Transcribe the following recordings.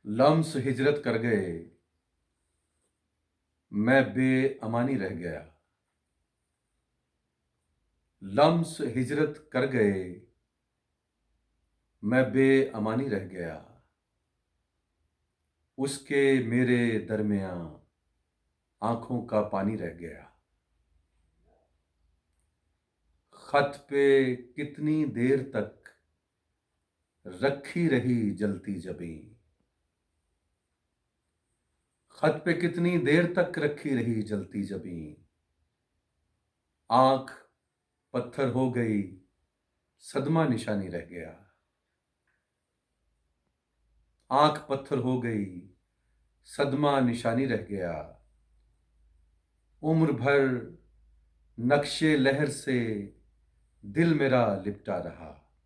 Lumps हिजरत कर गए, मैं बेअमानी रह गया। लम्स हिजरत कर गए, मैं बेअमानी रह गया। उसके मेरे दरमियाँ आँखों का पानी रह गया। खत पे कितनी देर तक रखी रही जलती जबीं। खत पे कितनी देर तक रखी रही जलती जबीं। आँख पत्थर हो गई, सदमा निशानी रह गया। आँख पत्थर हो गई, सदमा निशानी रह गया। उम्र भर नक्शे लहर से दिल मेरा लिपटा रहा।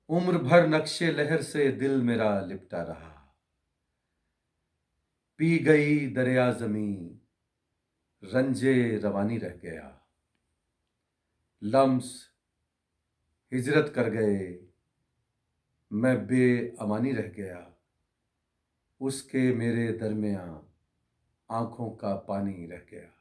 उम्र भर नक्शे लहर से दिल मेरा लिपटा रहा। पी गई दरिया ज़मीं, रंजे रवानी रह गया। लम्स हिजरत कर गए, मैं बेअमानी रह गया। उसके मेरे दरमियाँ आँखों का पानी रह गया।